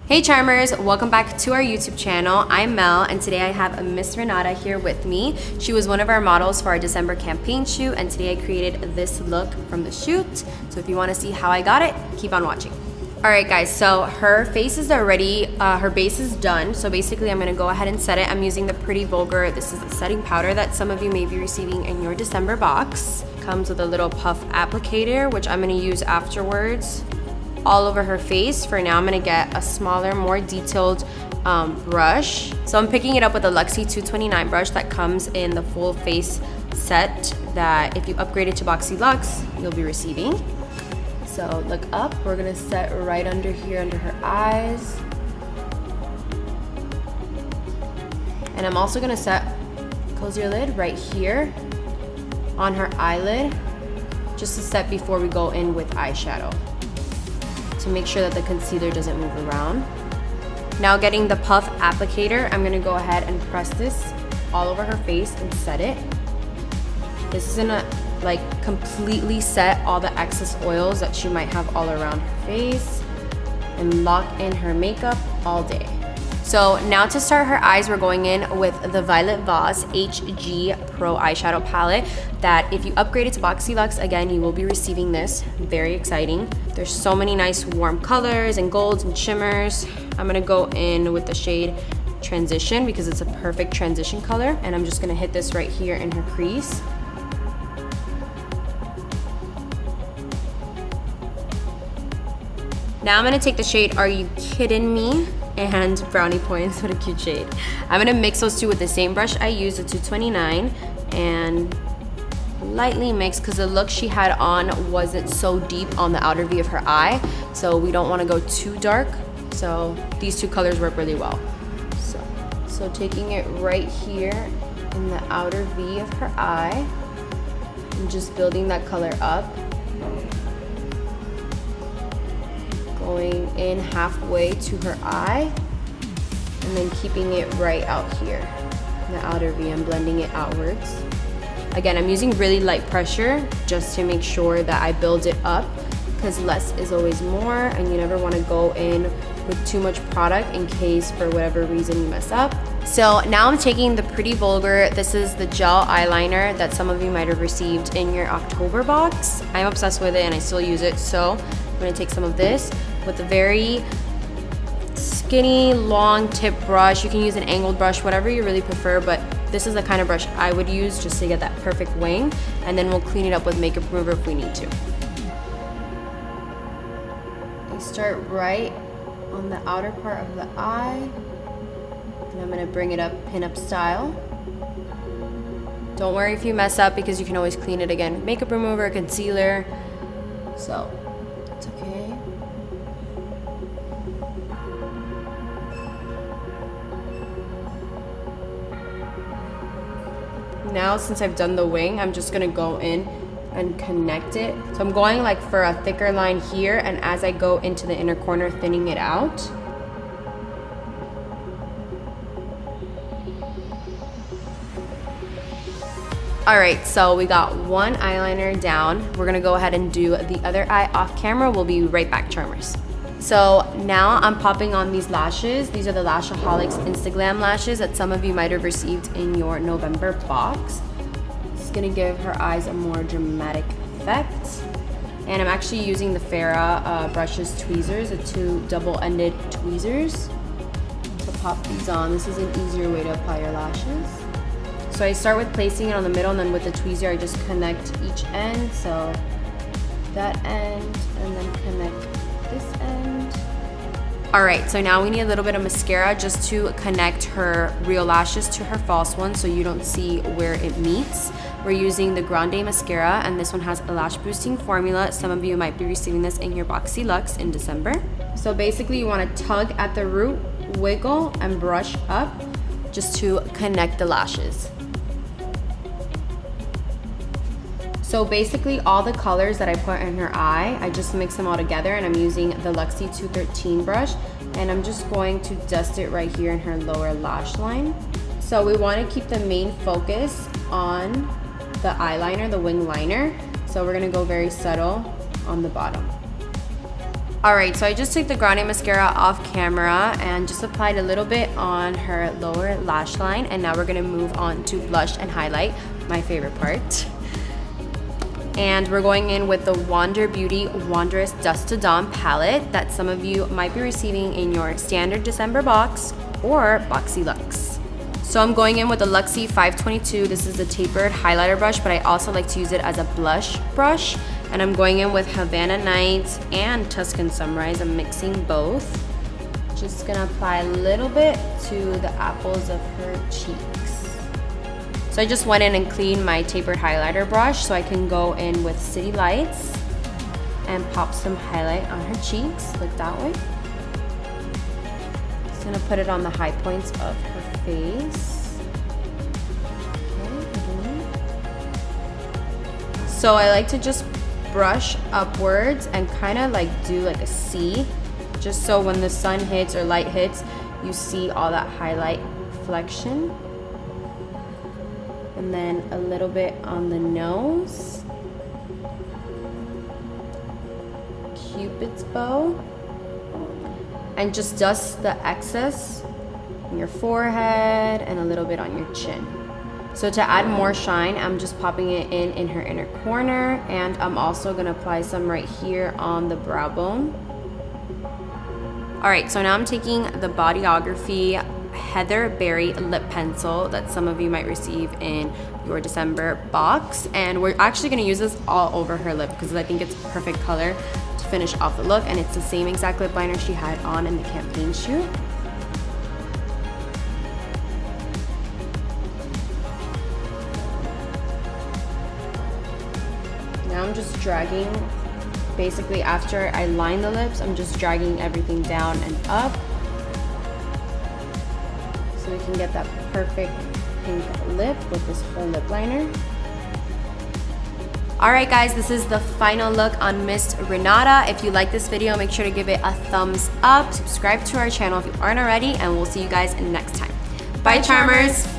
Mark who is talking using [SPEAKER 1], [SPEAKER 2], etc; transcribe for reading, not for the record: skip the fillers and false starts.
[SPEAKER 1] Hey Charmers, welcome back to our YouTube channel. I'm Mel and today I have Miss Renata here with me. She was one of our models for our December campaign shoot and today I created this look from the shoot. So if you want to see how I got it, keep on watching. Alright guys, so her face is already, her base is done. So basically I'm going to go ahead and set it. I'm using the Pretty Vulgar. This is the setting powder that some of you may be receiving in your December box. Comes with a little puff applicator, which I'm going to use afterwards all over her face. For now, I'm gonna get a smaller, more detailed brush. So I'm picking it up with a Luxie 229 brush that comes in the full face set that if you upgrade it to Boxy Luxe, you'll be receiving. So look up, we're gonna set right under here, under her eyes. And I'm also gonna set, close your lid, right here on her eyelid, just to set before we go in with eyeshadow, to make sure that the concealer doesn't move around. Now getting the puff applicator, I'm gonna go ahead and press this all over her face and set it. This is gonna like completely set all the excess oils that she might have all around her face and lock in her makeup all day. So now to start her eyes, we're going in with the Violet Voss HG Pro eyeshadow palette that if you upgrade it to Boxy Luxe, again, you will be receiving this. Very exciting. There's so many nice warm colors and golds and shimmers. I'm gonna go in with the shade Transition because it's a perfect transition color. And I'm just gonna hit this right here in her crease. Now I'm gonna take the shade Are You Kidding Me? And Brownie Points, what a cute shade. I'm gonna mix those two with the same brush I used, the 229, and lightly mix because the look she had on wasn't so deep on the outer V of her eye, so we don't want to go too dark. So these two colors work really well. So taking it right here in the outer V of her eye and just building that color up. Going in halfway to her eye and then keeping it right out here in the outer V and blending it outwards. Again, I'm using really light pressure just to make sure that I build it up because less is always more and you never want to go in with too much product in case for whatever reason you mess up. So now I'm taking the Pretty Vulgar. This is the gel eyeliner that some of you might have received in your October box. I'm obsessed with it and I still use it, so I'm going to take some of this with a very skinny, long tip brush. You can use an angled brush, whatever you really prefer, but this is the kind of brush I would use just to get that perfect wing, and then we'll clean it up with makeup remover if we need to. I start right on the outer part of the eye, and I'm gonna bring it up pin-up style. Don't worry if you mess up because you can always clean it again. Makeup remover, concealer, so it's okay. Now, since I've done the wing, I'm just gonna go in and connect it. So I'm going like for a thicker line here, and as I go into the inner corner, thinning it out. All right, so we got one eyeliner down. We're gonna go ahead and do the other eye off camera. We'll be right back, Charmers. So now I'm popping on these lashes. These are the Lashaholics Instaglam lashes that some of you might have received in your November box. It's gonna give her eyes a more dramatic effect. And I'm actually using the Farah brushes tweezers, the two double-ended tweezers to pop these on. This is an easier way to apply your lashes. So I start with placing it on the middle, and then with the tweezer I just connect each end. So that end, and then connect this end. All right, so now we need a little bit of mascara just to connect her real lashes to her false ones so you don't see where it meets. We're using the Grande mascara, and this one has a lash boosting formula. Some of you might be receiving this in your Boxy Luxe in December. So basically you want to tug at the root, wiggle, and brush up just to connect the lashes. So basically all the colors that I put in her eye, I just mix them all together, and I'm using the Luxie 213 brush, and I'm just going to dust it right here in her lower lash line. So we want to keep the main focus on the eyeliner, the wing liner. So we're gonna go very subtle on the bottom. Alright, so I just took the Grande mascara off camera and just applied a little bit on her lower lash line, and now we're gonna move on to blush and highlight, my favorite part. And we're going in with the Wander Beauty Wondrous Dusk to Dawn palette that some of you might be receiving in your standard December box or Boxy Luxe. So I'm going in with the Luxie 522. This is a tapered highlighter brush, but I also like to use it as a blush brush. And I'm going in with Havana Nights and Tuscan Sunrise. I'm mixing both. Just gonna apply a little bit to the apples of her cheeks. So I just went in and cleaned my tapered highlighter brush so I can go in with City Lights and pop some highlight on her cheeks, like that way. Just gonna put it on the high points of her face. Okay. So I like to just brush upwards and kind of like do like a C, just so when the sun hits or light hits, you see all that highlight reflection. And then a little bit on the nose, Cupid's bow, and just dust the excess on your forehead and a little bit on your chin. So to add more shine, I'm just popping it in her inner corner, and I'm also gonna apply some right here on the brow bone. All right, so now I'm taking the Bodyography Heatherberry lip pencil that some of you might receive in your December box, and we're actually gonna use this all over her lip because I think it's perfect color to finish off the look, and it's the same exact lip liner she had on in the campaign shoot. Now I'm just dragging, basically after I line the lips, I'm just dragging everything down and up so we can get that perfect pink lip with this whole lip liner. Alright guys, this is the final look on Miss Renata. If you like this video, make sure to give it a thumbs up, subscribe to our channel if you aren't already, and we'll see you guys next time. Bye Charmers!